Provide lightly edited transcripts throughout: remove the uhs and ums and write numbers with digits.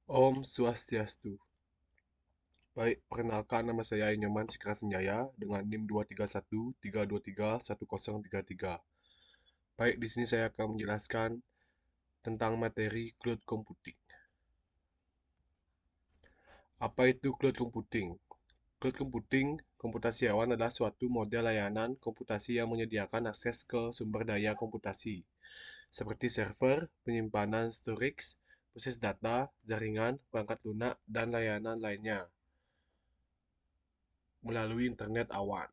Om Swastiastu. Baik, perkenalkan nama saya Nyoman Cikra Senjaya dengan NIM 231 323 1033. Baik, di sini saya akan menjelaskan tentang materi cloud computing. Apa itu cloud computing? Cloud computing, komputasi awan adalah suatu model layanan komputasi yang menyediakan akses ke sumber daya komputasi, seperti server, penyimpanan storage, proses data, jaringan, perangkat lunak, dan layanan lainnya melalui internet awan.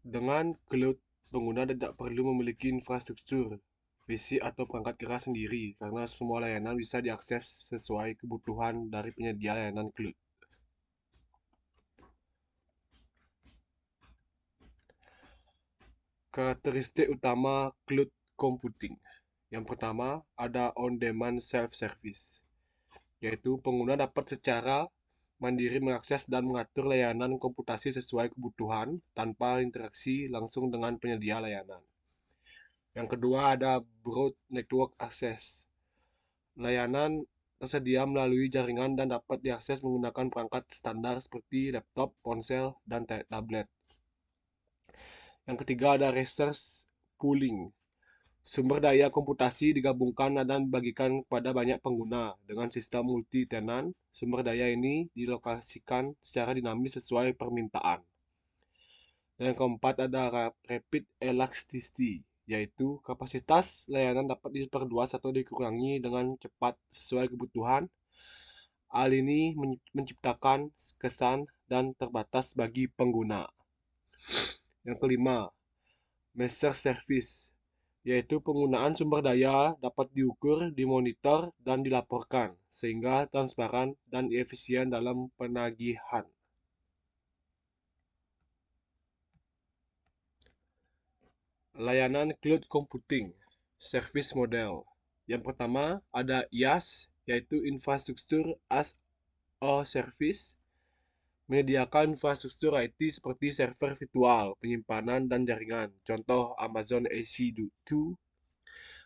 Dengan cloud, pengguna tidak perlu memiliki infrastruktur fisik atau perangkat keras sendiri karena semua layanan bisa diakses sesuai kebutuhan dari penyedia layanan cloud. Karakteristik utama cloud computing. Yang pertama, ada on-demand self-service, yaitu pengguna dapat secara mandiri mengakses dan mengatur layanan komputasi sesuai kebutuhan tanpa interaksi langsung dengan penyedia layanan. Yang kedua ada broad network access. Layanan tersedia melalui jaringan dan dapat diakses menggunakan perangkat standar seperti laptop, ponsel, dan tablet. Yang ketiga ada resource pooling. Sumber daya komputasi digabungkan dan dibagikan kepada banyak pengguna. Dengan sistem multi-tenant, sumber daya ini dilokasikan secara dinamis sesuai permintaan. Dan yang keempat ada rapid elasticity, yaitu kapasitas layanan dapat diperluas atau dikurangi dengan cepat sesuai kebutuhan. Hal ini menciptakan kesan dan terbatas bagi pengguna. Yang kelima, measure service, yaitu penggunaan sumber daya dapat diukur, dimonitor, dan dilaporkan, sehingga transparan dan efisien dalam penagihan. Layanan cloud computing, service model. Yang pertama ada IaaS, yaitu infrastruktur as a service, menyediakan infrastruktur IT seperti server virtual, penyimpanan, dan jaringan. Contoh Amazon EC2,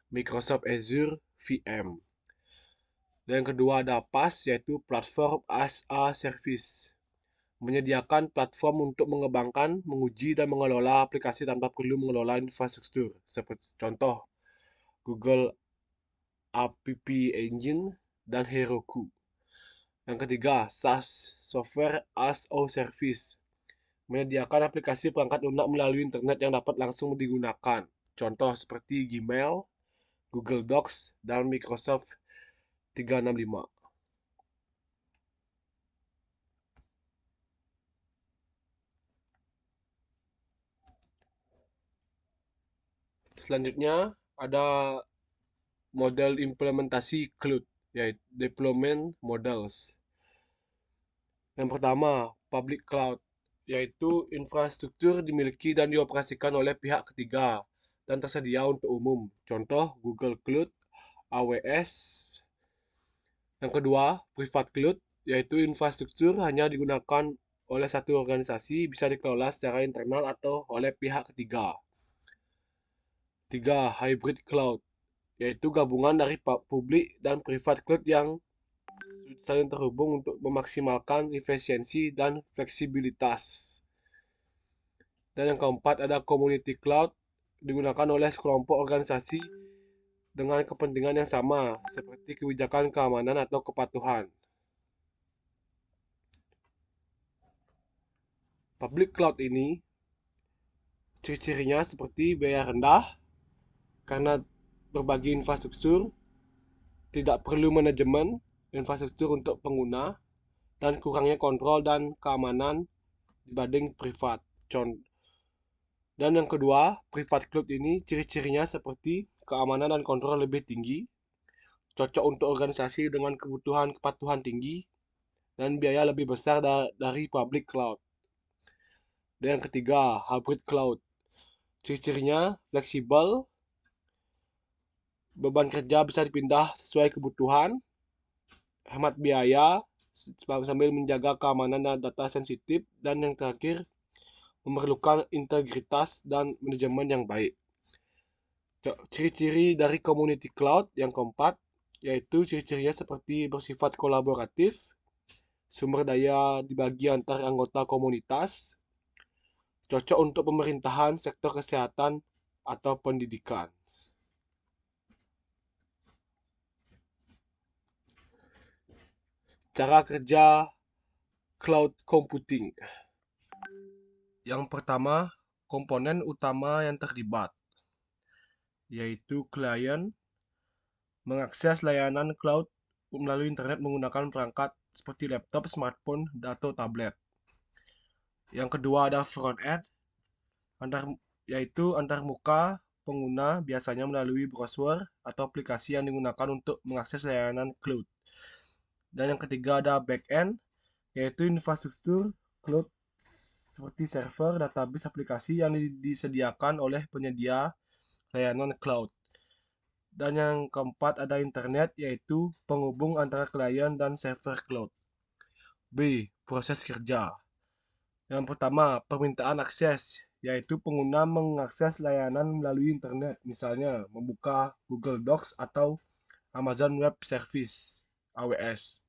Microsoft Azure VM. Dan yang kedua ada PaaS, yaitu Platform as a Service, menyediakan platform untuk mengembangkan, menguji, dan mengelola aplikasi tanpa perlu mengelola infrastruktur. Seperti contoh Google App Engine dan Heroku. Yang ketiga, SaaS, Software as a Service, menyediakan aplikasi perangkat lunak melalui internet yang dapat langsung digunakan. Contoh seperti Gmail, Google Docs, dan Microsoft 365. Selanjutnya ada model implementasi cloud, yaitu deployment models. Yang pertama, public cloud, yaitu infrastruktur dimiliki dan dioperasikan oleh pihak ketiga dan tersedia untuk umum. Contoh Google Cloud, AWS. Yang kedua, private cloud, yaitu infrastruktur hanya digunakan oleh satu organisasi, bisa dikelola secara internal atau oleh pihak ketiga. Tiga, hybrid cloud, yaitu gabungan dari publik dan private cloud yang saling terhubung untuk memaksimalkan efisiensi dan fleksibilitas. Dan yang keempat ada community cloud, digunakan oleh sekelompok organisasi dengan kepentingan yang sama, seperti kebijakan keamanan atau kepatuhan. Public cloud ini ciri-cirinya seperti biaya rendah karena berbagi infrastruktur, tidak perlu manajemen infrastruktur untuk pengguna, dan kurangnya kontrol dan keamanan dibanding privat. Dan yang kedua, private cloud ini ciri-cirinya seperti keamanan dan kontrol lebih tinggi, cocok untuk organisasi dengan kebutuhan kepatuhan tinggi, dan biaya lebih besar dari public cloud. Dan yang ketiga, hybrid cloud. Ciri-cirinya fleksibel, beban kerja bisa dipindah sesuai kebutuhan, hemat biaya sambil menjaga keamanan dan data sensitif, dan yang terakhir, memerlukan integritas dan manajemen yang baik. Ciri-ciri dari community cloud yang keempat, yaitu ciri-cirinya seperti bersifat kolaboratif, sumber daya dibagi antar anggota komunitas, cocok untuk pemerintahan, sektor kesehatan, atau pendidikan. Cara kerja cloud computing. Yang pertama, komponen utama yang terlibat, yaitu klien mengakses layanan cloud melalui internet menggunakan perangkat seperti laptop, smartphone, atau tablet. Yang kedua ada front end, yaitu antarmuka pengguna biasanya melalui browser atau aplikasi yang digunakan untuk mengakses layanan cloud. Dan yang ketiga ada back end, yaitu infrastruktur cloud seperti server, database, aplikasi yang disediakan oleh penyedia layanan cloud. Dan yang keempat ada internet, yaitu penghubung antara klien dan server cloud. B. Proses kerja. Yang pertama, permintaan akses, yaitu pengguna mengakses layanan melalui internet, misalnya membuka Google Docs atau Amazon Web Service (AWS).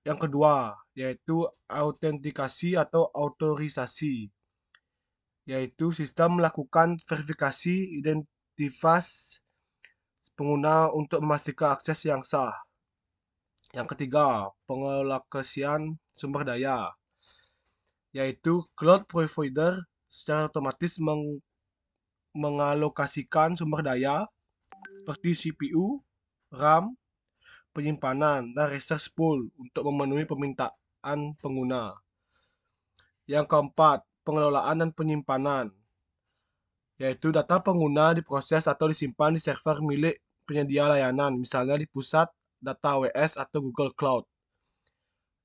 Yang kedua, yaitu autentikasi atau autorisasi, yaitu sistem melakukan verifikasi identitas pengguna untuk memastikan akses yang sah. Yang ketiga, pengalokasian sumber daya, yaitu cloud provider secara otomatis mengalokasikan sumber daya seperti CPU, RAM, penyimpanan, dan resource pool untuk memenuhi permintaan pengguna. Yang keempat, pengelolaan dan penyimpanan, yaitu data pengguna diproses atau disimpan di server milik penyedia layanan, misalnya di pusat data AWS atau Google Cloud.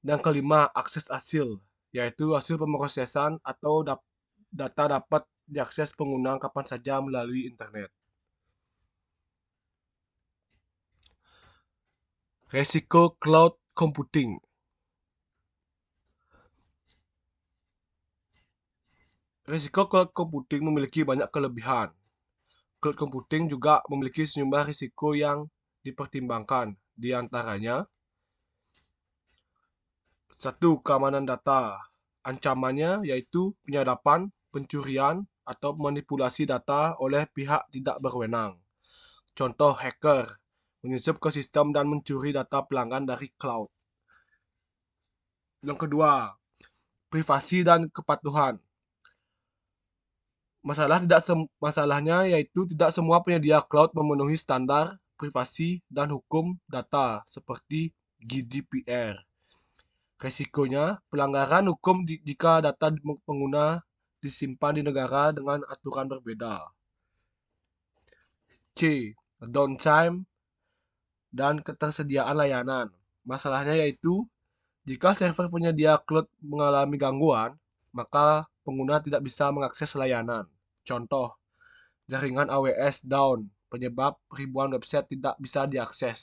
Dan kelima, akses hasil, yaitu hasil pemrosesan atau data dapat diakses pengguna kapan saja melalui internet. Resiko cloud computing. Risiko cloud computing memiliki banyak kelebihan. Cloud computing juga memiliki sejumlah risiko yang dipertimbangkan. Di antaranya, 1. Keamanan data. Ancamannya yaitu penyadapan, pencurian, atau manipulasi data oleh pihak tidak berwenang. Contoh hacker menyusup ke sistem dan mencuri data pelanggan dari cloud. Yang kedua, privasi dan kepatuhan. Masalahnya yaitu tidak semua penyedia cloud memenuhi standar privasi dan hukum data seperti GDPR. Resikonya, pelanggaran hukum jika data pengguna disimpan di negara dengan aturan berbeda. C. Downtime dan ketersediaan layanan. Masalahnya yaitu, jika server penyedia cloud mengalami gangguan, maka pengguna tidak bisa mengakses layanan. Contoh, jaringan AWS down, penyebab ribuan website tidak bisa diakses.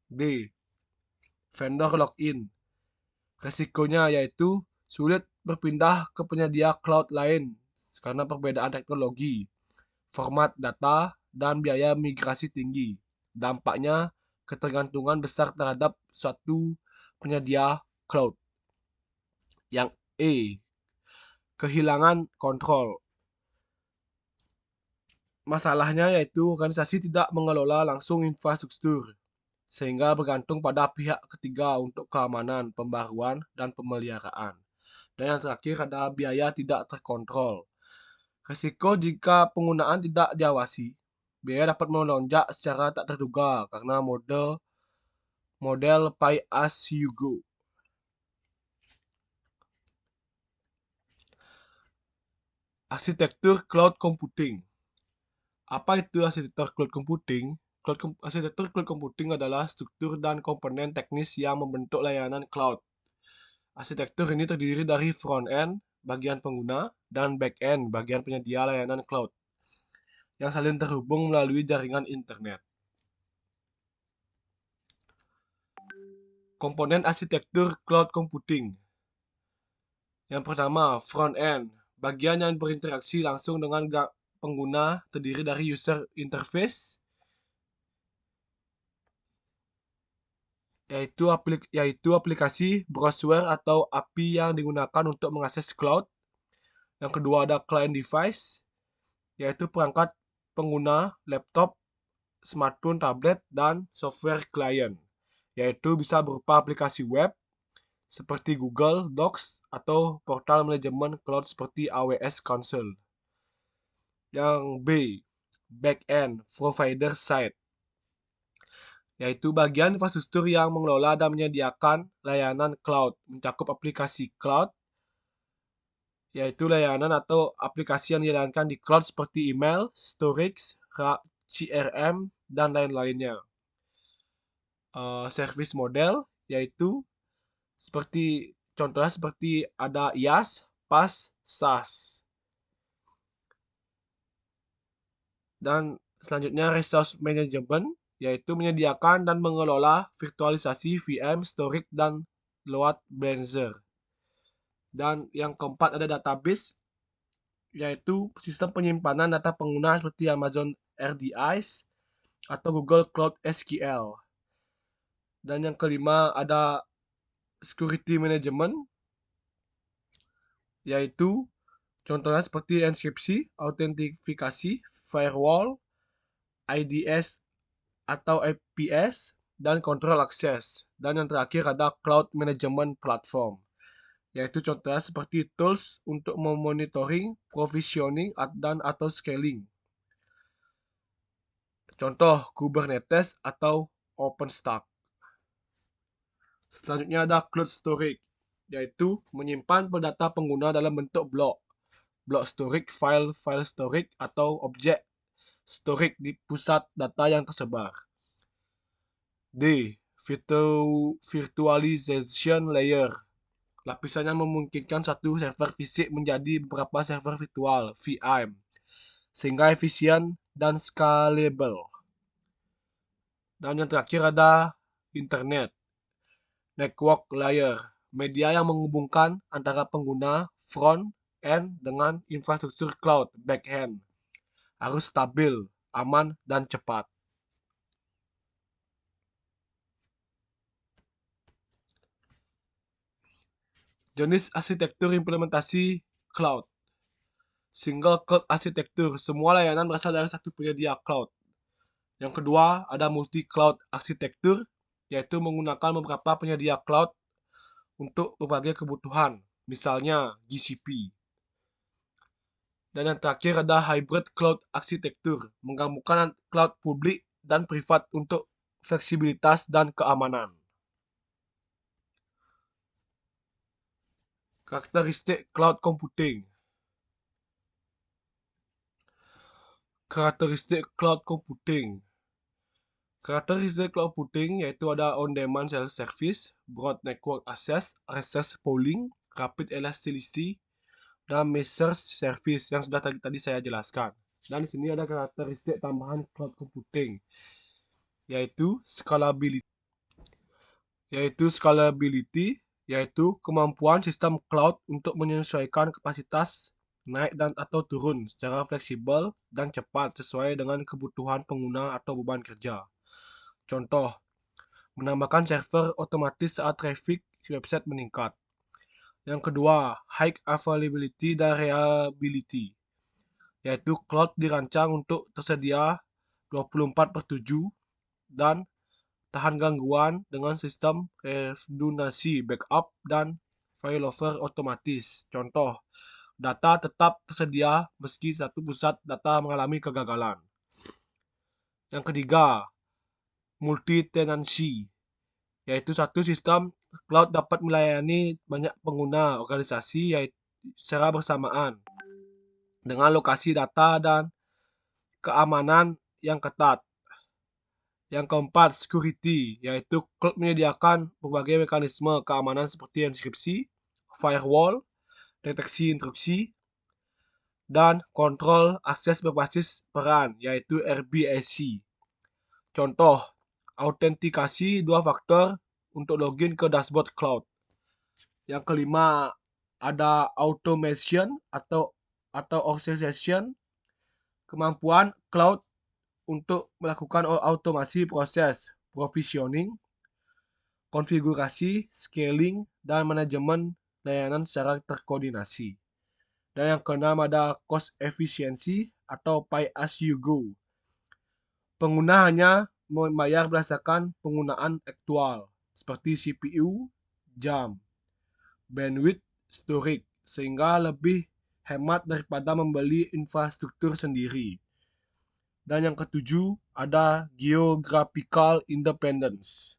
D. Vendor login. Resikonya yaitu sulit berpindah ke penyedia cloud lain karena perbedaan teknologi, format data, dan biaya migrasi tinggi. Dampaknya, ketergantungan besar terhadap suatu penyedia cloud. Yang E. Kehilangan kontrol. Masalahnya yaitu organisasi tidak mengelola langsung infrastruktur, sehingga bergantung pada pihak ketiga untuk keamanan, pembaruan, dan pemeliharaan. Dan yang terakhir ada biaya tidak terkontrol. Risiko jika penggunaan tidak diawasi, biaya dapat melonjak secara tak terduga karena model pay as you go. Arsitektur cloud computing. Apa itu arsitektur cloud computing? Arsitektur cloud computing adalah struktur dan komponen teknis yang membentuk layanan cloud. Arsitektur ini terdiri dari front-end, bagian pengguna, dan back-end, bagian penyedia layanan cloud, yang saling terhubung melalui jaringan internet. Komponen arsitektur cloud computing. Yang pertama, front end. Bagian yang berinteraksi langsung dengan pengguna terdiri dari user interface, yaitu aplikasi, browser, atau API yang digunakan untuk mengakses cloud. Yang kedua ada client device, yaitu perangkat pengguna laptop, smartphone, tablet, dan software client, yaitu bisa berupa aplikasi web seperti Google Docs atau portal manajemen cloud seperti AWS Console. Yang B, backend provider side, yaitu bagian infrastruktur yang mengelola dan menyediakan layanan cloud, mencakup aplikasi cloud, yaitu layanan atau aplikasi yang dijalankan di cloud seperti email, storage, CRM, dan lain-lainnya. Service model, yaitu contohnya seperti ada IaaS, PaaS, SaaS. Dan selanjutnya resource management, yaitu menyediakan dan mengelola virtualisasi VM, storage, dan load balancer. Dan yang keempat ada database, yaitu sistem penyimpanan data pengguna seperti Amazon RDS atau Google Cloud SQL. Dan yang kelima ada security management, yaitu contohnya seperti enkripsi, autentifikasi, firewall, IDS atau IPS, dan kontrol akses. Dan yang terakhir ada cloud management platform, yaitu contohnya seperti tools untuk memonitoring, provisioning, dan atau scaling. Contoh Kubernetes atau OpenStack. Selanjutnya ada cloud storage, yaitu menyimpan data pengguna dalam bentuk blok storage, file storage, atau objek storage di pusat data yang tersebar. D. Virtualization layer. Lapisannya memungkinkan satu server fisik menjadi beberapa server virtual (VM), sehingga efisien dan scalable. Dan yang terakhir ada internet network layer, media yang menghubungkan antara pengguna front end dengan infrastruktur cloud back end. Harus stabil, aman, dan cepat. Jenis arsitektur implementasi cloud. Single cloud arsitektur, semua layanan berasal dari satu penyedia cloud. Yang kedua, ada multi cloud arsitektur, yaitu menggunakan beberapa penyedia cloud untuk berbagai kebutuhan, misalnya GCP. Dan yang terakhir ada hybrid cloud arsitektur, menggabungkan cloud publik dan privat untuk fleksibilitas dan keamanan. Karakteristik cloud computing. Karakteristik cloud computing. Karakteristik cloud computing yaitu ada on-demand self-service, broad network access, access pooling, rapid elasticity, dan message service yang sudah tadi saya jelaskan. Dan di sini ada karakteristik tambahan cloud computing, yaitu scalability, yaitu kemampuan sistem cloud untuk menyesuaikan kapasitas naik dan atau turun secara fleksibel dan cepat sesuai dengan kebutuhan pengguna atau beban kerja. Contoh, menambahkan server otomatis saat traffic website meningkat. Yang kedua, high availability dan reliability, yaitu cloud dirancang untuk tersedia 24/7 dan tahan gangguan dengan sistem redundansi, backup, dan failover otomatis. Contoh, data tetap tersedia meski satu pusat data mengalami kegagalan. Yang ketiga, multi-tenancy, yaitu satu sistem cloud dapat melayani banyak pengguna organisasi yaitu secara bersamaan dengan lokasi data dan keamanan yang ketat. Yang keempat, security, yaitu cloud menyediakan berbagai mekanisme keamanan seperti enkripsi, firewall, deteksi intrusi, dan kontrol akses berbasis peran, yaitu RBAC. Contoh, autentikasi 2 faktor untuk login ke dashboard cloud. Yang kelima, ada automation atau orchestration, kemampuan cloud untuk melakukan automasi proses provisioning, konfigurasi, scaling, dan manajemen layanan secara terkoordinasi. Dan yang keenam ada cost efficiency atau pay as you go. Pengguna hanya membayar berdasarkan penggunaan aktual, seperti CPU, jam, bandwidth, storage, sehingga lebih hemat daripada membeli infrastruktur sendiri. Dan yang ketujuh ada geographical independence,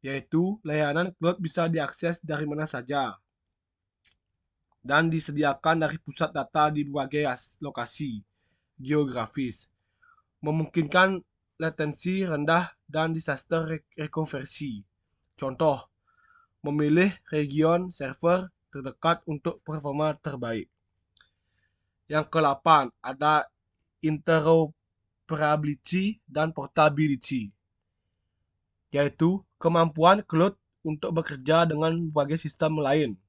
yaitu layanan cloud bisa diakses dari mana saja dan disediakan dari pusat data di berbagai lokasi geografis, memungkinkan latensi rendah dan disaster recovery. Contoh, memilih region server terdekat untuk performa terbaik. Yang ke-8 ada interoperability dan portability, yaitu kemampuan cloud untuk bekerja dengan berbagai sistem lain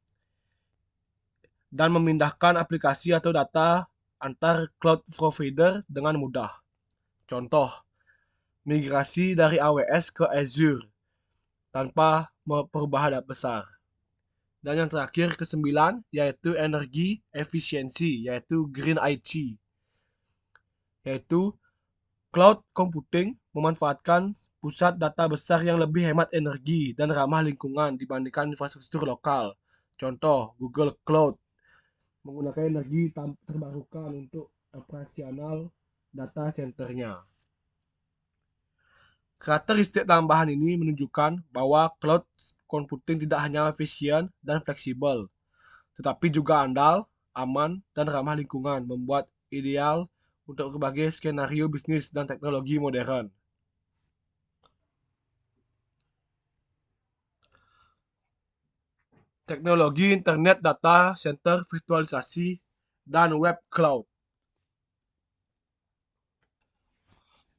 dan memindahkan aplikasi atau data antar cloud provider dengan mudah. Contoh, migrasi dari AWS ke Azure tanpa perubahan besar. Dan yang terakhir ke-9 yaitu energi efisiensi, yaitu Green IT, yaitu cloud computing memanfaatkan pusat data besar yang lebih hemat energi dan ramah lingkungan dibandingkan infrastruktur lokal. Contoh, Google Cloud menggunakan energi terbarukan untuk operasional data centernya. Karakteristik tambahan ini menunjukkan bahwa cloud computing tidak hanya efisien dan fleksibel, tetapi juga andal, aman, dan ramah lingkungan, membuat ideal untuk berbagai skenario bisnis dan teknologi modern. Teknologi internet data center virtualisasi dan web cloud.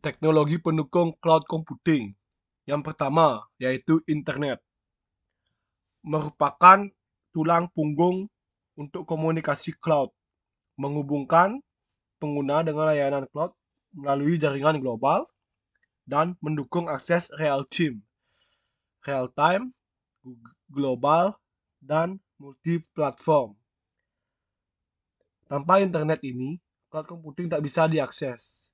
Teknologi pendukung cloud computing. Yang pertama yaitu internet. Merupakan tulang punggung untuk komunikasi cloud, menghubungkan pengguna dengan layanan cloud melalui jaringan global dan mendukung akses real-time, global, dan multi-platform. Tanpa internet ini, cloud computing tak bisa diakses.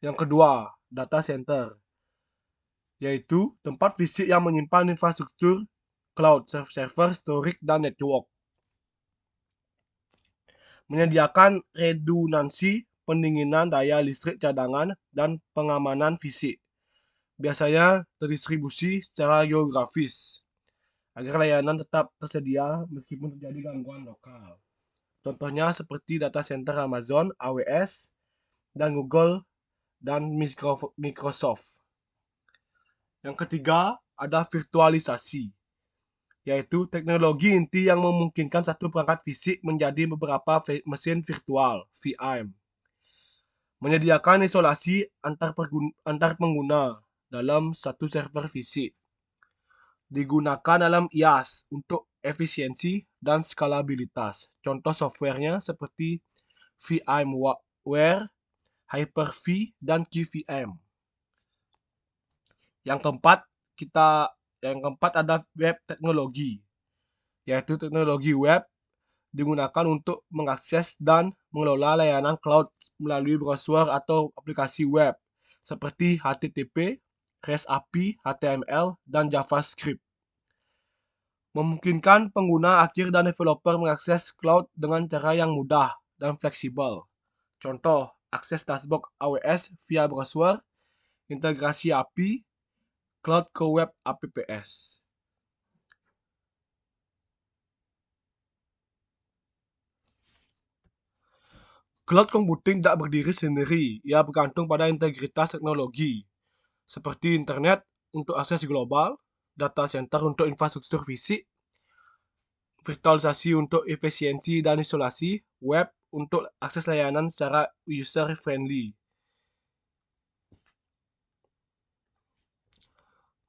Yang kedua, data center, yaitu tempat fisik yang menyimpan infrastruktur cloud, server, storage, dan network. Menyediakan redundansi, pendinginan daya listrik cadangan, dan pengamanan fisik. Biasanya terdistribusi secara geografis, agar layanan tetap tersedia meskipun terjadi gangguan lokal. Contohnya seperti data center Amazon, AWS, dan Google, dan Microsoft. Yang ketiga, ada virtualisasi, yaitu teknologi inti yang memungkinkan satu perangkat fisik menjadi beberapa mesin virtual, VM. Menyediakan isolasi antar pengguna dalam satu server fisik. Digunakan dalam IaaS untuk efisiensi dan skalabilitas. Contoh softwarenya seperti VMware, Hyper-V, dan KVM. Yang keempat ada web teknologi, yaitu teknologi web digunakan untuk mengakses dan mengelola layanan cloud melalui browser atau aplikasi web seperti HTTP, REST API, HTML, dan JavaScript. Memungkinkan pengguna akhir dan developer mengakses cloud dengan cara yang mudah dan fleksibel. Contoh, akses dashboard AWS via browser, integrasi API, cloud ke web apps. Cloud computing tidak berdiri sendiri, ia bergantung pada integritas teknologi, seperti internet untuk akses global, data center untuk infrastruktur fisik, virtualisasi untuk efisiensi dan isolasi, web untuk akses layanan secara user-friendly.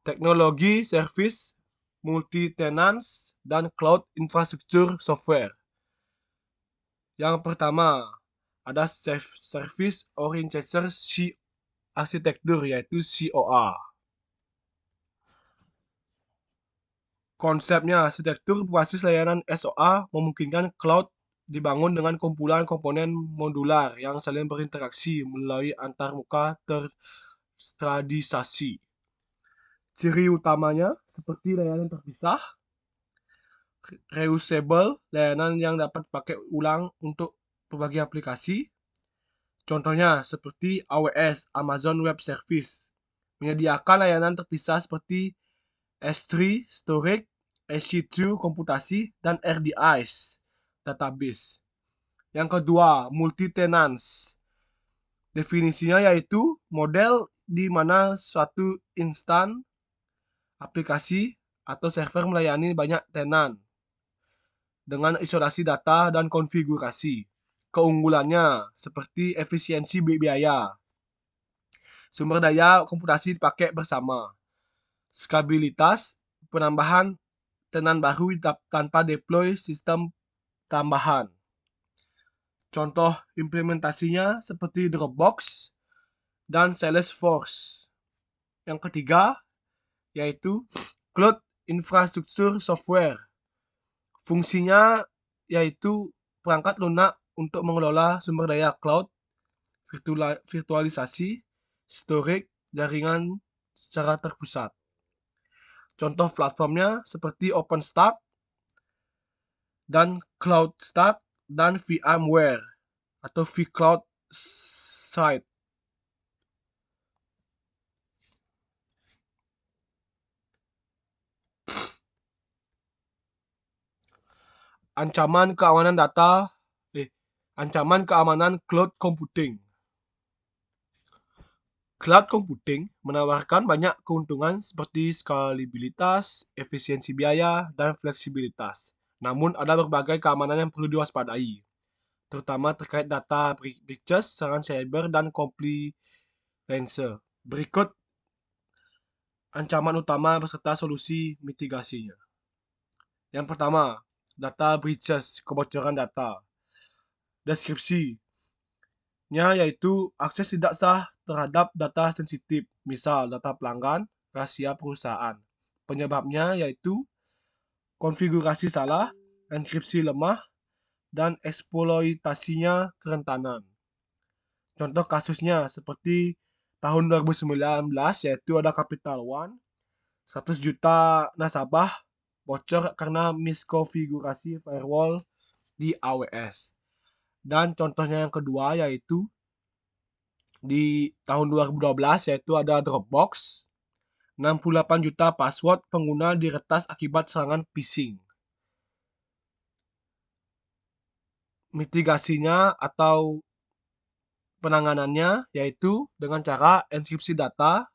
Teknologi service multi-tenance, dan cloud infrastructure software. Yang pertama, ada Service Oriented Architecture, yaitu COA. Konsepnya, arsitektur berbasis layanan SOA memungkinkan cloud dibangun dengan kumpulan komponen modular yang saling berinteraksi melalui antarmuka terstandardisasi. Ciri utamanya seperti layanan terpisah, reusable, layanan yang dapat dipakai ulang untuk berbagai aplikasi. Contohnya seperti AWS, Amazon Web Service, menyediakan layanan terpisah seperti S3 storage, EC2 komputasi, dan RDS database. Yang kedua, multi-tenance. Definisinya yaitu model di mana suatu instan aplikasi atau server melayani banyak tenan dengan isolasi data dan konfigurasi. Keunggulannya seperti efisiensi biaya, sumber daya komputasi dipakai bersama, skabilitas, penambahan tenan baru tanpa deploy sistem tambahan. Contoh implementasinya seperti Dropbox dan Salesforce. Yang ketiga yaitu Cloud Infrastructure Software. Fungsinya yaitu perangkat lunak untuk mengelola sumber daya cloud, virtualisasi, storage, jaringan secara terpusat. Contoh platformnya seperti OpenStack dan CloudStack dan VMware atau vCloud Site. Ancaman keamanan cloud computing. Cloud computing menawarkan banyak keuntungan seperti skalabilitas, efisiensi biaya, dan fleksibilitas. Namun ada berbagai keamanan yang perlu diwaspadai, terutama terkait data breaches, serangan cyber, dan compliance. Berikut ancaman utama beserta solusi mitigasinya. Yang pertama, data breaches, kebocoran data. Deskripsinya yaitu akses tidak sah terhadap data sensitif, misal data pelanggan, rahasia perusahaan. Penyebabnya yaitu konfigurasi salah, enkripsi lemah, dan eksploitasinya kerentanan. Contoh kasusnya seperti tahun 2019 yaitu ada Capital One, 100 juta nasabah bocor karena miskonfigurasi firewall di AWS. Dan contohnya yang kedua yaitu di tahun 2012 yaitu ada Dropbox, 68 juta password pengguna diretas akibat serangan phishing. Mitigasinya atau penanganannya yaitu dengan cara enkripsi data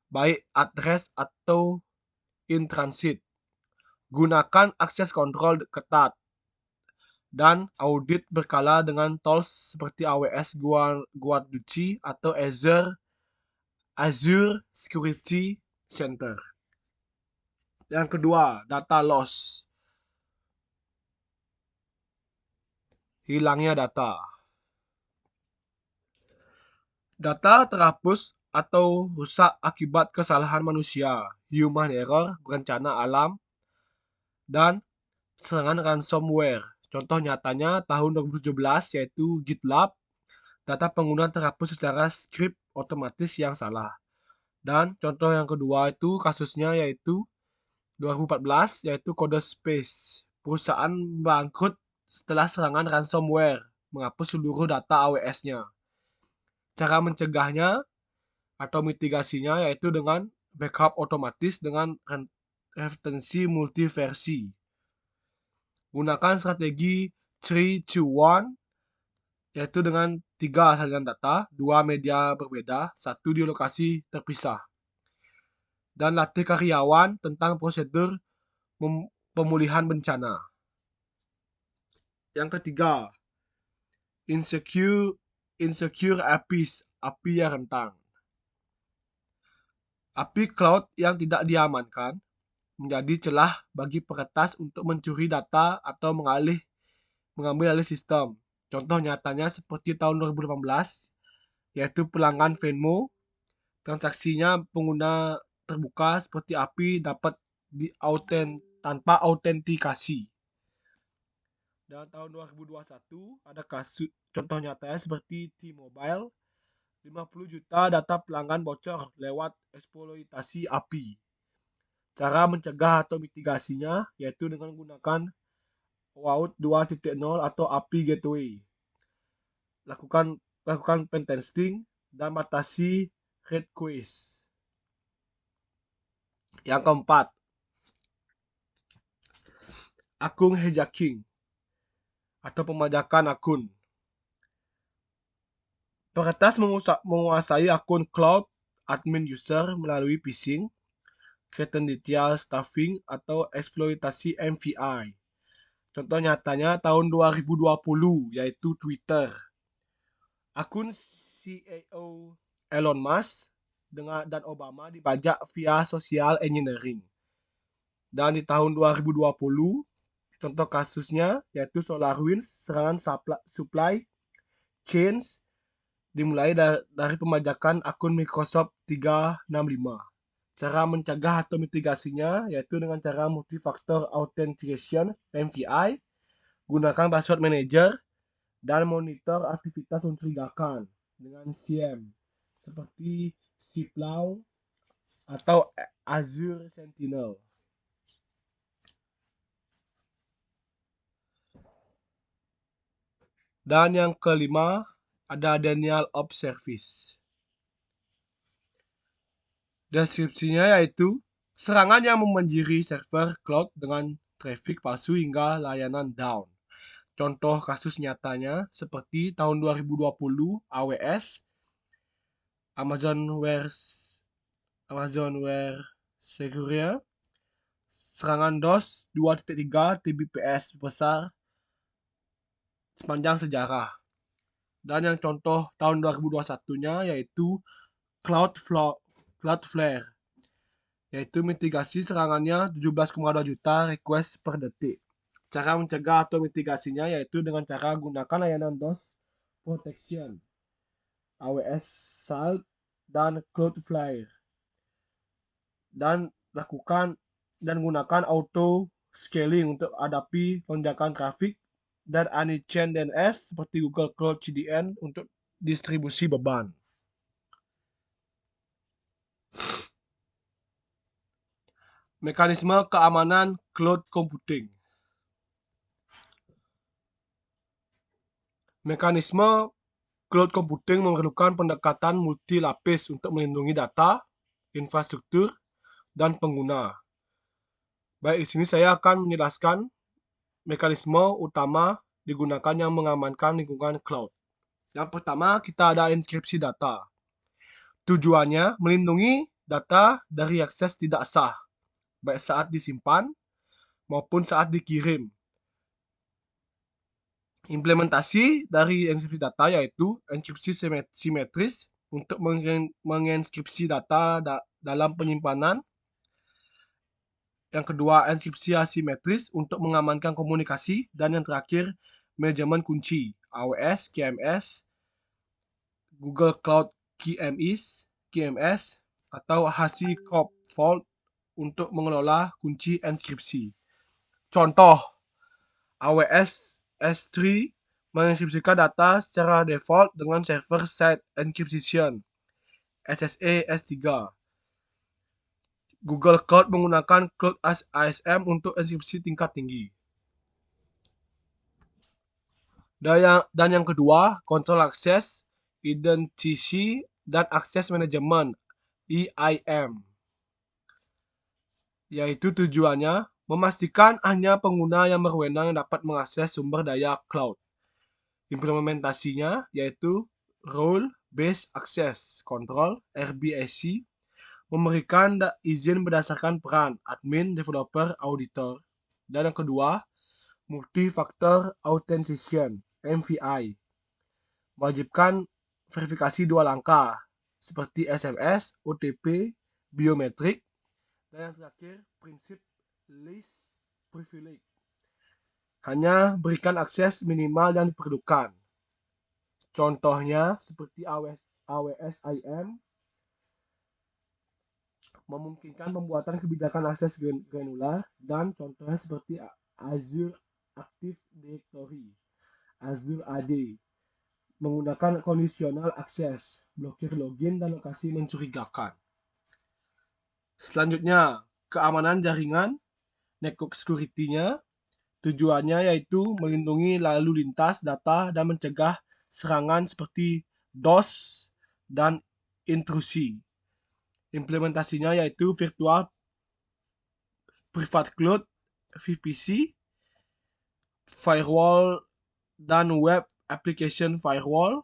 baik address atau in transit. Gunakan akses kontrol ketat dan audit berkala dengan tools seperti AWS Guarducci atau Azure Security Center. Yang kedua, data loss. Hilangnya data. Data terhapus atau rusak akibat kesalahan manusia, human error, berencana alam, dan serangan ransomware. Contoh nyatanya tahun 2017 yaitu GitLab, data pengguna terhapus secara skrip otomatis yang salah. Dan contoh yang kedua itu kasusnya yaitu 2014 yaitu Codespace, perusahaan bangkrut setelah serangan ransomware menghapus seluruh data AWS-nya. Cara mencegahnya atau mitigasinya yaitu dengan backup otomatis dengan retensi multiversi. Gunakan strategi 3-2-1 yaitu dengan 3 salinan data, 2 media berbeda, 1 di lokasi terpisah. Dan latih karyawan tentang prosedur pemulihan bencana. Yang ketiga, insecure API yang rentan. API cloud yang tidak diamankan menjadi celah bagi peretas untuk mencuri data atau mengambil alih sistem. Contoh nyatanya seperti tahun 2018, yaitu pelanggan Venmo, transaksinya pengguna terbuka seperti API dapat tanpa autentikasi. Dan tahun 2021 ada kasus contoh nyatanya seperti T-Mobile, 50 juta data pelanggan bocor lewat eksploitasi API. Cara mencegah atau mitigasinya yaitu dengan menggunakan OAuth 2.0 atau API Gateway. Lakukan pen testing dan batasi request. Yang keempat, akun hijacking atau pembajakan akun. Peretas menguasai akun cloud admin user melalui phishing, credential stuffing, atau eksploitasi MVI. Contoh nyatanya tahun 2020 yaitu Twitter. Akun CEO Elon Musk dan Obama dibajak via social engineering. Dan di tahun 2020 contoh kasusnya yaitu SolarWinds serangan supply chains dimulai dari pembajakan akun Microsoft 365. Cara mencegah atau mitigasinya yaitu dengan cara multifactor authentication MVI, gunakan password manager, dan monitor aktivitas mencurigakan dengan SIEM seperti Cloud atau Azure Sentinel. Dan yang kelima ada denial of service. Deskripsinya yaitu serangan yang membanjiri server cloud dengan traffic palsu hingga layanan down. Contoh kasus nyatanya seperti tahun 2020 AWS, Amazon Web Security, serangan DOS 2.3 Tbps besar sepanjang sejarah. Dan yang contoh tahun 2021-nya yaitu Cloudflare, yaitu mitigasi serangannya 17,2 juta request per detik. Cara mencegah atau mitigasinya yaitu dengan cara gunakan layanan DOS Protection, AWS Salt, dan Cloudflare. Dan gunakan auto scaling untuk hadapi lonjakan traffic dan Anychain DNS seperti Google Cloud CDN untuk distribusi beban. Mekanisme keamanan cloud computing. Mekanisme cloud computing memerlukan pendekatan multi lapis untuk melindungi data, infrastruktur, dan pengguna. Baik, di sini saya akan menjelaskan mekanisme utama digunakan yang mengamankan lingkungan cloud. Yang pertama, kita ada inskripsi data. Tujuannya melindungi data dari akses tidak sah, baik saat disimpan maupun saat dikirim. Implementasi dari inskripsi data yaitu inskripsi simetris untuk menginskripsi data dalam penyimpanan. Yang kedua, inskripsi asimetris untuk mengamankan komunikasi. Dan yang terakhir, manajemen kunci AWS, KMS, Google Cloud KMS, atau HashiCorp Vault untuk mengelola kunci inskripsi. Contoh, AWS S3 menginskripsikan data secara default dengan server side encryption SSE S3. Google Cloud menggunakan Cloud ASM untuk inskripsi tingkat tinggi. Dan yang kedua, kontrol akses, identity, dan akses manajemen EIM. Yaitu tujuannya memastikan hanya pengguna yang berwenang yang dapat mengakses sumber daya cloud. Implementasinya yaitu Role Based Access Control RBAC, memberikan izin berdasarkan peran admin, developer, auditor. Dan yang kedua, multi-factor authentication MVI, mewajibkan verifikasi 2 langkah seperti SMS, OTP, biometrik, Dan yang terakhir, prinsip least privilege. Hanya berikan akses minimal yang diperlukan. Contohnya seperti AWS-IM memungkinkan pembuatan kebijakan akses granular, dan contohnya seperti Azure Active Directory, Azure AD, menggunakan conditional access, blokir login, dan lokasi mencurigakan. Selanjutnya, keamanan jaringan, network security-nya, tujuannya yaitu melindungi lalu lintas data dan mencegah serangan seperti DOS dan intrusi. Implementasinya yaitu Virtual Private Cloud (VPC), Firewall dan Web Application Firewall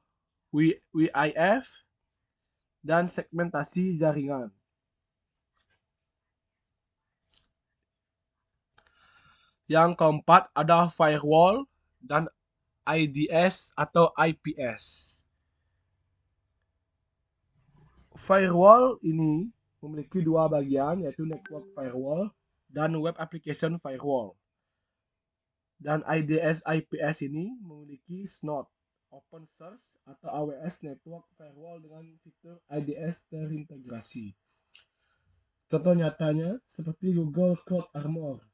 (WAF), dan segmentasi jaringan. Yang keempat ada firewall dan IDS atau IPS. Firewall ini memiliki dua bagian, yaitu Network Firewall dan Web Application Firewall. Dan IDS IPS ini memiliki SNOT, Open Source atau AWS Network Firewall dengan fitur IDS terintegrasi. Contoh nyatanya seperti Google Cloud Armor,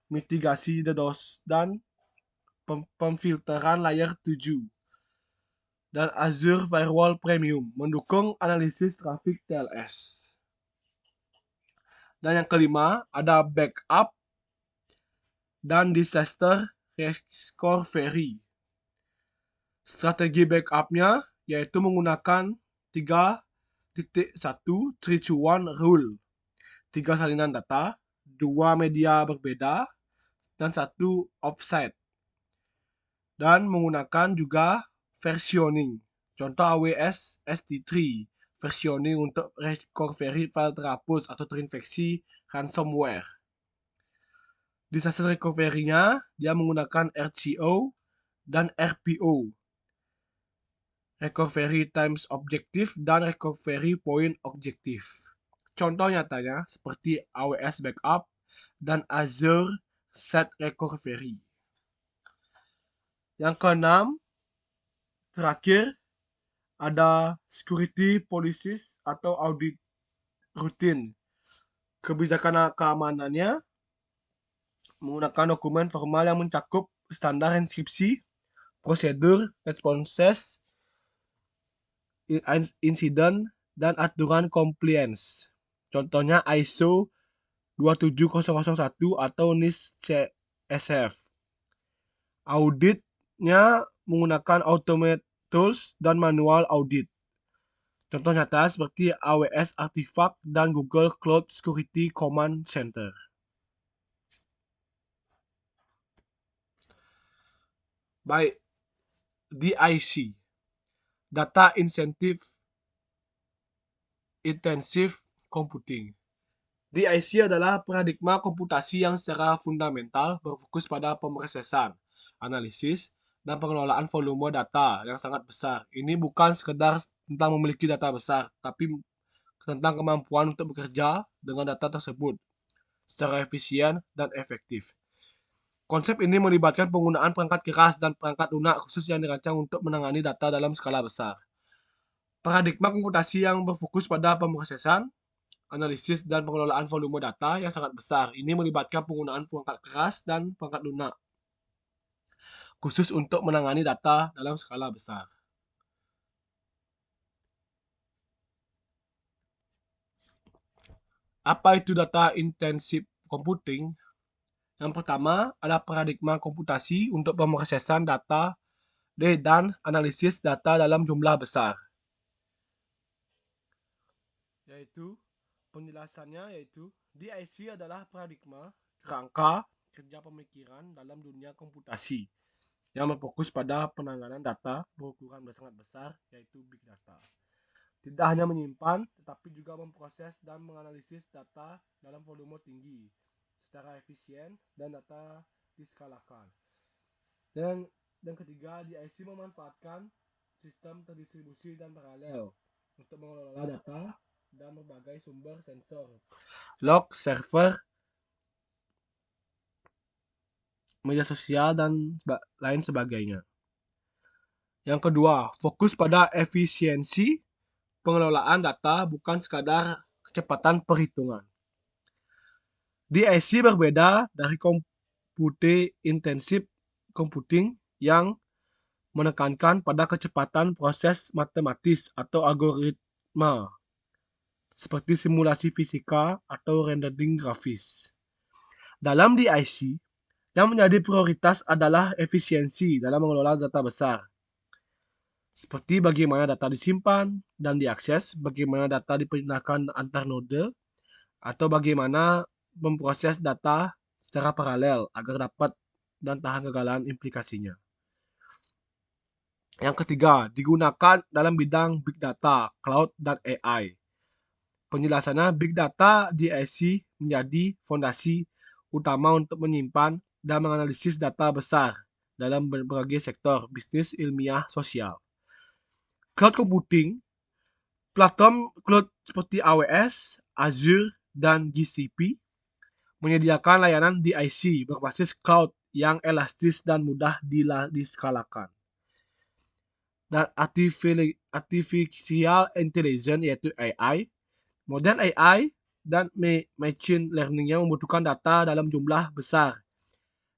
mitigasi DDoS dan pemfilteran layer 7. Dan Azure Firewall Premium mendukung analisis traffic TLS. Dan yang kelima ada backup dan disaster recovery. Strategi backupnya yaitu menggunakan 3.1 rule, 3 salinan data, 2 media berbeda, dan 1 offsite. Dan menggunakan juga versioning. Contoh AWS SD3, versioning untuk recovery file terhapus atau terinfeksi ransomware. Disaster recovery-nya dia menggunakan RCO dan RPO, Recovery Times Objective dan Recovery Point Objective. Contoh nyatanya seperti AWS Backup dan Azure Set Recovery. Yang keenam, terakhir, ada security policies atau audit rutin. Kebijakan keamanannya menggunakan dokumen formal yang mencakup standar inskripsi, prosedur, responses, insiden, dan aturan compliance. Contohnya ISO 27001 atau NIST CSF. Auditnya menggunakan automate tools dan manual audit. Contoh nyata seperti AWS Artifact dan Google Cloud Security Command Center. Baik, DIC, Data Intensive Computing. DIC adalah paradigma komputasi yang secara fundamental berfokus pada pemrosesan, analisis, dan pengelolaan volume data yang sangat besar. Ini bukan sekedar tentang memiliki data besar, tapi tentang kemampuan untuk bekerja dengan data tersebut secara efisien dan efektif. Konsep ini melibatkan penggunaan perangkat keras dan perangkat lunak khusus yang dirancang untuk menangani data dalam skala besar. Paradigma komputasi yang berfokus pada pemrosesan, analisis, dan pengelolaan volume data yang sangat besar. Ini melibatkan penggunaan perangkat keras dan perangkat lunak khusus untuk menangani data dalam skala besar. Apa itu data intensive computing? Yang pertama adalah paradigma komputasi untuk pemrosesan data dan analisis data dalam jumlah besar. Yaitu penjelasannya yaitu DIC adalah paradigma kerangka kerja pemikiran dalam dunia komputasi yang berfokus pada penanganan data berukuran sangat besar, yaitu big data. Tidak hanya menyimpan, tetapi juga memproses dan menganalisis data dalam volume tinggi secara efisien dan data diskalakan. Dan ketiga, DIC memanfaatkan sistem terdistribusi dan paralel untuk mengelola data dan sebagai sumber sensor, log, server, media sosial, dan lain sebagainya. Yang kedua, fokus pada efisiensi pengelolaan data, bukan sekadar kecepatan perhitungan. DIC berbeda dari intensive computing yang menekankan pada kecepatan proses matematis atau algoritma, seperti simulasi fisika atau rendering grafis. Dalam DIC, yang menjadi prioritas adalah efisiensi dalam mengelola data besar, seperti bagaimana data disimpan dan diakses, bagaimana data dipindahkan antar node, atau bagaimana memproses data secara paralel agar dapat dan tahan kegagalan implikasinya. Yang ketiga, digunakan dalam bidang Big Data, Cloud, dan AI. Penjelasannya, Big Data DIC menjadi fondasi utama untuk menyimpan dan menganalisis data besar dalam berbagai sektor bisnis, ilmiah, sosial. Cloud computing, platform cloud seperti AWS, Azure, dan GCP menyediakan layanan DIC berbasis cloud yang elastis dan mudah diskalakan. Dan artificial intelligence, yaitu AI, model AI dan machine learning yang membutuhkan data dalam jumlah besar.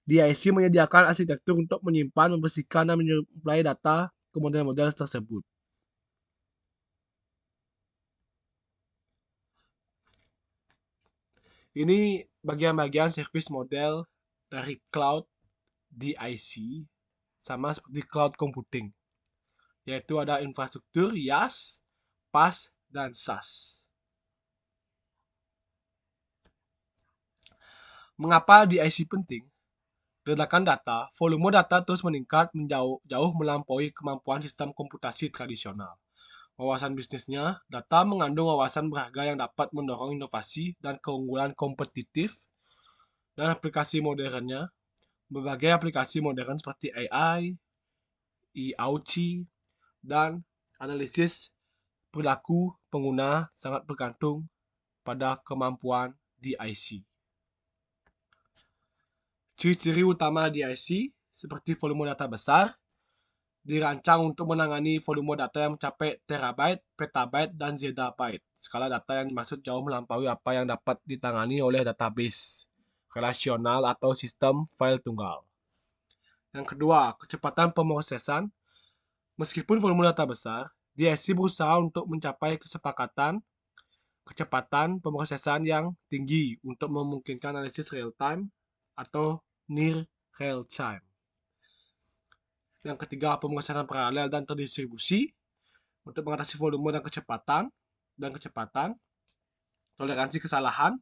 DIC menyediakan arsitektur untuk menyimpan, membersihkan, dan menyuplai data ke model-model tersebut. Ini bagian-bagian service model dari cloud DIC, sama seperti cloud computing, yaitu ada infrastruktur IaaS, PaaS, dan SaaS. Mengapa DIC penting? Ledakan data, volume data terus meningkat jauh melampaui kemampuan sistem komputasi tradisional. Wawasan bisnisnya, data mengandung wawasan berharga yang dapat mendorong inovasi dan keunggulan kompetitif. Dan aplikasi modernnya, berbagai aplikasi modern seperti AI, IoT, dan analisis perilaku pengguna sangat bergantung pada kemampuan DIC. Ciri-ciri utama DIC seperti volume data besar, dirancang untuk menangani volume data yang mencapai terabyte, petabyte, dan zettabyte. Skala data yang dimaksud jauh melampaui apa yang dapat ditangani oleh database relasional atau sistem file tunggal. Yang kedua, kecepatan pemrosesan. Meskipun volume data besar, DIC berusaha untuk mencapai kecepatan pemrosesan yang tinggi untuk memungkinkan analisis real time atau near real time. Yang ketiga, pemrosesan paralel dan terdistribusi untuk mengatasi volume dan kecepatan. Toleransi kesalahan.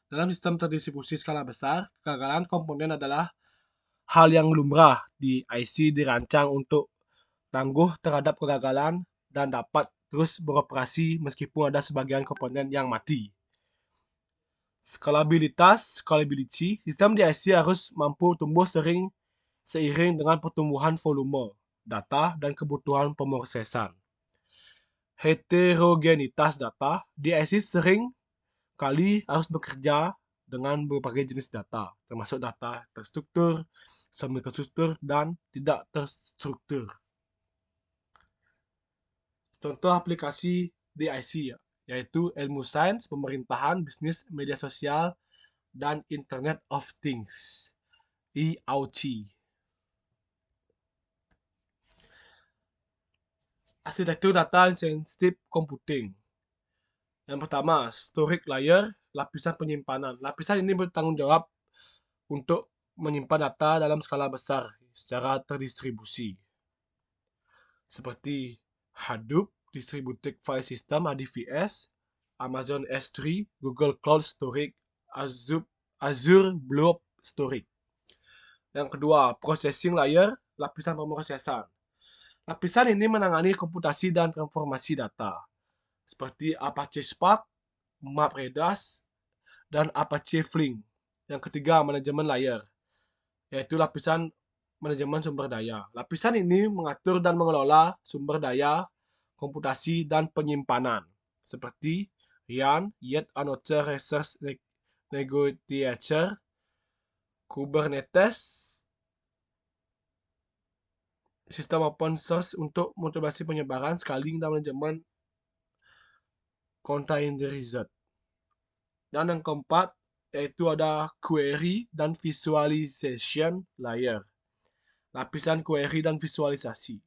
Dalam sistem terdistribusi skala besar, kegagalan komponen adalah hal yang lumrah. DIC dirancang untuk tangguh terhadap kegagalan dan dapat terus beroperasi meskipun ada sebagian komponen yang mati. Scalability, sistem DIC harus mampu tumbuh seiring dengan pertumbuhan volume data dan kebutuhan pemrosesan. Heterogenitas data, DIC sering kali harus bekerja dengan berbagai jenis data, termasuk data terstruktur, semi-terstruktur, dan tidak terstruktur. Contoh aplikasi DIC yaitu ilmu sains, pemerintahan, bisnis, media sosial, dan Internet of Things, IoT. Arsitektur data sensitive computing. Yang pertama, storage layer, lapisan penyimpanan. Lapisan ini bertanggung jawab untuk menyimpan data dalam skala besar secara terdistribusi, seperti Hadoop Distributed File System (ADFS), Amazon S3, Google Cloud Storage, Azure Blob Storage. Yang kedua, processing layer, lapisan pemrosesan. Lapisan ini menangani komputasi dan transformasi data, seperti Apache Spark, MapReduce, dan Apache Flink. Yang ketiga, manajemen layer, yaitu lapisan manajemen sumber daya. Lapisan ini mengatur dan mengelola sumber daya, komputasi, dan penyimpanan, seperti yet another research negotiator, Kubernetes, sistem open source untuk motivasi penyebaran scaling dan manajemen containerized. Dan yang keempat yaitu ada query dan visualization layer. Lapisan query dan visualisasi.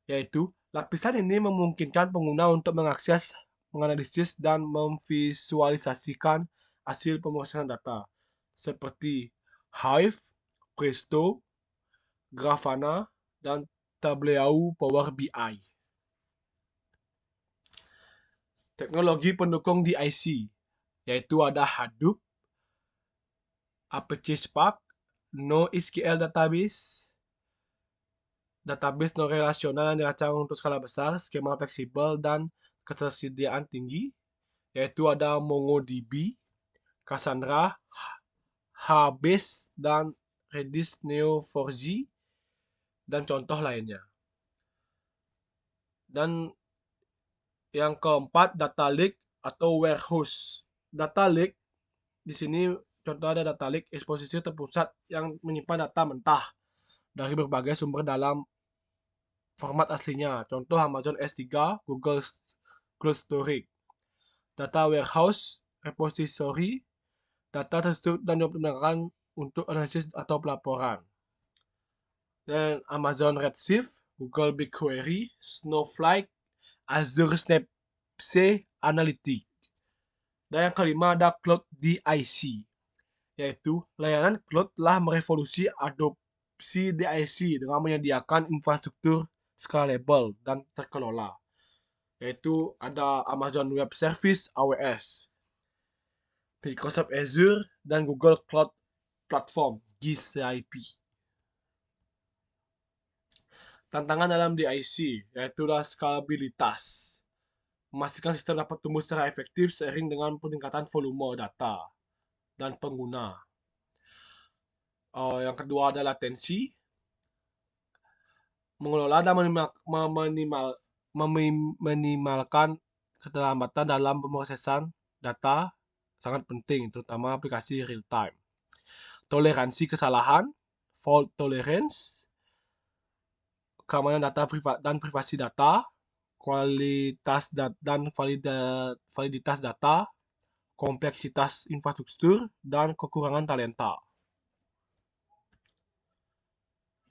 Yaitu lapisan ini memungkinkan pengguna untuk mengakses, menganalisis, dan memvisualisasikan hasil pemrosesan data seperti Hive, Presto, Grafana, dan Tableau Power BI. Teknologi pendukung DIC yaitu ada Hadoop, Apache Spark, NoSQL database, database non relasional yang dirancang untuk skala besar, skema fleksibel, dan ketersediaan tinggi, yaitu ada MongoDB, Cassandra, HBase, dan Redis Neo4j, dan contoh lainnya. Dan yang keempat, data lake atau warehouse. Data lake di sini contoh ada data lake eksposisi terpusat yang menyimpan data mentah dari berbagai sumber dalam format aslinya. Contoh Amazon S3, Google Cloud Storage. Data warehouse repository, data terstruktur dan digunakan untuk analisis atau pelaporan. Dan Amazon Redshift, Google BigQuery, Snowflake, Azure Snapseed Analytics. Dan yang kelima ada Cloud DIC, yaitu layanan cloud telah merevolusi adopsi DIC dengan menyediakan infrastruktur scalable dan terkelola, yaitu ada Amazon Web Service AWS, Microsoft Azure, dan Google Cloud Platform GCP. Tantangan dalam DIC yaitu skalabilitas. Memastikan sistem dapat tumbuh secara efektif seiring dengan peningkatan volume data dan pengguna. Yang kedua adalah latensi. Mengelola dan meminimalkan keterlambatan dalam pemrosesan data sangat penting, terutama aplikasi real time. Toleransi kesalahan, fault tolerance, keamanan data dan privasi data, kualitas dan validitas data, kompleksitas infrastruktur, dan kekurangan talenta.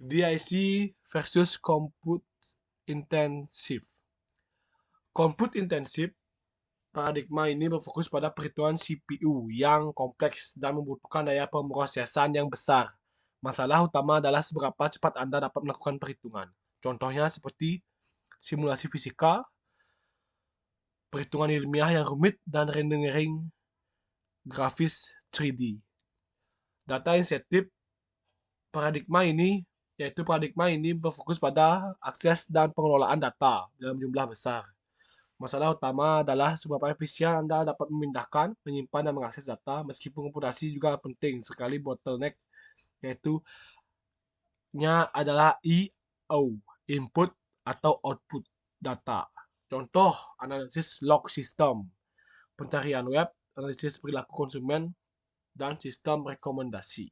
DIC versus compute intensive. Compute intensive paradigma ini berfokus pada perhitungan CPU yang kompleks dan membutuhkan daya pemrosesan yang besar. Masalah utama adalah seberapa cepat Anda dapat melakukan perhitungan. Contohnya seperti simulasi fisika, perhitungan ilmiah yang rumit, dan rendering grafis 3D. Data insentif paradigma ini berfokus pada akses dan pengelolaan data dalam jumlah besar. Masalah utama adalah seberapa efisien Anda dapat memindahkan, menyimpan, dan mengakses data, meskipun komputasi juga penting sekali. Bottleneck yaitu adalah IO, input atau output data. Contoh, analisis log system, pencarian web, analisis perilaku konsumen, dan sistem rekomendasi.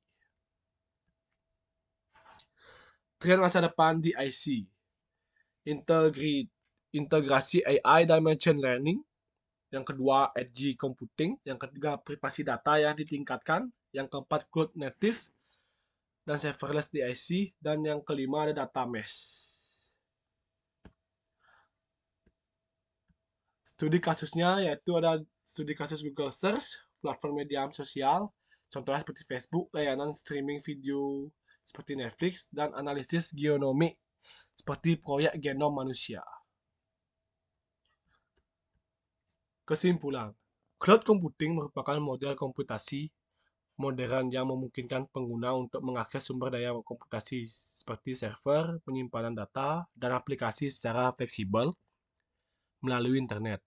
Tren masa depan DIC, integrasi AI dan machine learning. Yang kedua, edge computing. Yang ketiga, privasi data yang ditingkatkan. Yang keempat, cloud native dan serverless DIC. Dan yang kelima ada data mesh. Studi kasusnya yaitu ada studi kasus Google Search, platform media sosial, contohnya seperti Facebook, layanan streaming video seperti Netflix, dan analisis genomik seperti proyek genom manusia. Kesimpulan, cloud computing merupakan model komputasi modern yang memungkinkan pengguna untuk mengakses sumber daya komputasi seperti server, penyimpanan data, dan aplikasi secara fleksibel melalui internet.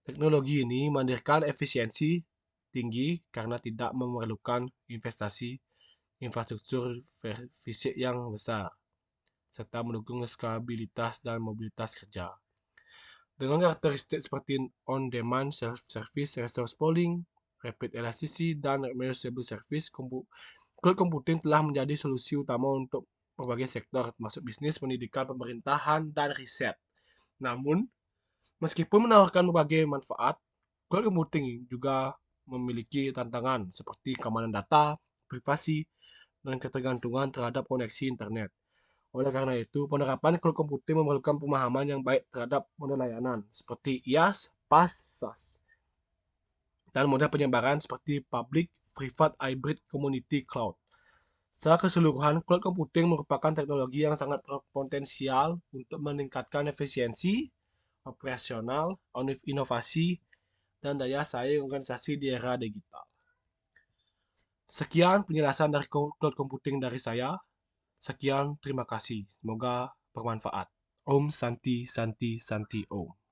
Teknologi ini menghadirkan efisiensi tinggi karena tidak memerlukan investasi infrastruktur fisik yang besar, serta mendukung skalabilitas dan mobilitas kerja. Dengan karakteristik seperti on-demand self-service, resource pooling, rapid elasticity, dan reusable service, cloud computing telah menjadi solusi utama untuk berbagai sektor, termasuk bisnis, pendidikan, pemerintahan, dan riset. Namun, meskipun menawarkan berbagai manfaat, cloud computing juga memiliki tantangan seperti keamanan data, privasi, dan ketergantungan terhadap koneksi internet. Oleh karena itu, penerapan cloud computing memerlukan pemahaman yang baik terhadap model layanan seperti IaaS, PaaS, SaaS, dan model penyebaran seperti public, private, hybrid, community cloud. Secara keseluruhan, cloud computing merupakan teknologi yang sangat berpotensial untuk meningkatkan efisiensi, operasional, inovasi, dan daya saing organisasi di era digital. Sekian penjelasan dari cloud computing dari saya. Sekian, terima kasih. Semoga bermanfaat. Om Santi Santi Santi Om.